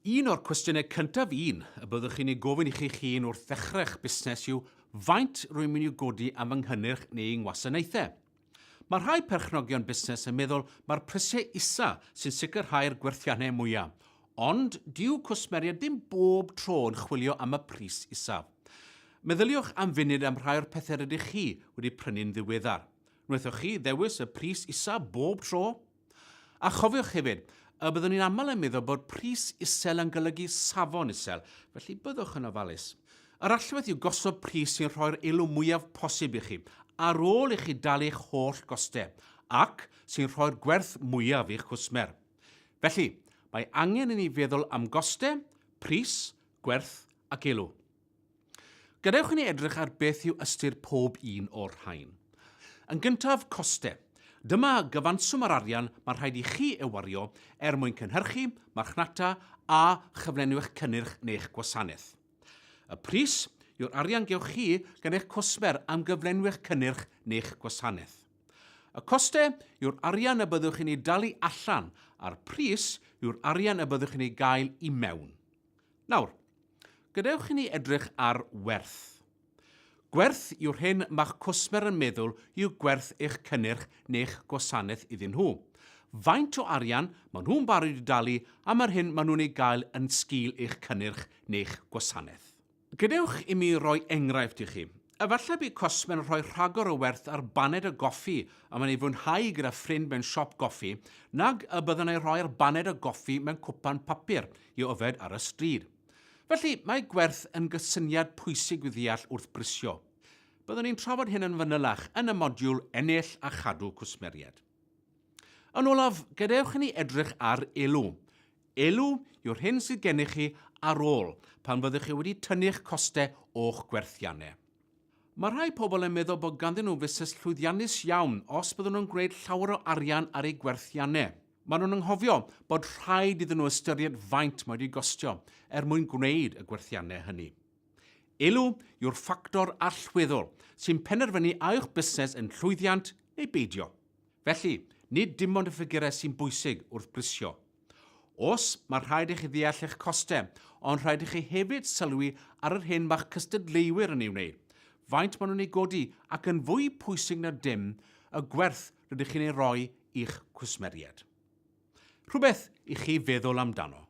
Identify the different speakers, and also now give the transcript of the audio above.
Speaker 1: Un o'r cwestiynau cyntaf y byddwch chi'n ei gofyn i chi'ch hun wrth ddechrau'ch busnes yw faint rwy'n mynd i'w godi am yng nghynnyrch neu yng ngwasanaethau. Mae rhai perchnogion busnes yn meddwl mae'r prisiau isa sy'n sicrhau'r gwerthiannau mwyaf, ond diw cwsmeriad ddim bob tro yn chwilio am y pris isa. Meddyliwch am funud am rhai o'r pethau rydych chi wedi prynu'n ddiweddar. Wnaethoch chi ddewis y pris isa bob tro? A chofiwch hefyd, byddwn ni'n aml yn meddwl bod pris isel yn golygu safon isel, felly byddwch yn ofalus. Yr allwedd yw gosod pris sy'n rhoi'r elw mwyaf posib i chi, ar ôl i chi dalu eich holl gostau, ac sy'n rhoi'r gwerth mwyaf i'ch cwsmer. Felly, mae angen i ni feddwl am gostau, pris, gwerth ac elw. Gadewch i ni edrych ar beth yw ystyr pob un o'r rhain. Yn gyntaf, costau. Dyma gyfanswm yr arian mae rhaid i chi ewario mwyn cynhyrchu, marchnata a chyflenwch cynnyrch neu'ch gwasanaeth. Y pris yw'r arian gewch chi gan eich cwsmer am gyflenwch cynnyrch neu'ch gwasanaeth. Y costau yw'r arian y byddwch chi'n ei dalu allan, a'r pris yw'r arian y byddwch chi'n ei gael i mewn. Nawr, gadewch i ni edrych ar werth. Gwerth yw'r hyn mae'ch cwsmer yn meddwl yw gwerth eich cynnyrch neu'ch gwasanaeth iddyn nhw. Faint o arian maen nhw'n barod i dalu am yr hyn maen nhw'n ei gael yn sgil eich cynnyrch neu'ch gwasanaeth. Gadewch i mi roi enghraifft i chi. Efallai bydd cwsmer yn rhoi rhagor o werth ar baned y goffi a mae'n ei fwynhau gyda ffrind mewn siop goffi, nag y byddwn ei rhoi'r baned y goffi mewn cwpan papur i yfed ar y stryd. Felly, mae gwerth yn gysyniad pwysig i ddeall wrth brisio. Byddwn ni'n trafod hyn yn fanylach yn y modiwl ennill a chadw cwsmeriad. Yn olaf, gadewch i ni edrych ar elw. Elw yw'r hyn sydd gennych chi ar ôl pan fyddwch chi wedi tynnu'ch costau o'ch gwerthiannau. Mae rhai pobl yn meddwl bod ganddyn nhw fusnes llwyddiannus iawn os byddwn nhw'n gwneud llawer o arian ar eu gwerthiannau. Maen nhw'n anghofio bod rhaid iddyn nhw ystyried faint mae wedi gostio mwyn gwneud y gwerthiannau hynny. Elw yw'r ffactor allweddol sy'n penderfynu a yw'ch busnes yn llwyddiant neu beidio. Felly, nid dim ond y ffigurau sy'n bwysig wrth brisio. Os mae rhaid i chi ddeall eich costau, ond rhaid i chi hefyd sylwi ar yr hyn mae'ch cystadleuwyr yn ei wneud. Faint maen nhw'n ei godi ac yn fwy pwysig na dim, y gwerth rydych chi'n ei roi i'ch cwsmeriad. Rhywbeth i chi feddwl amdano.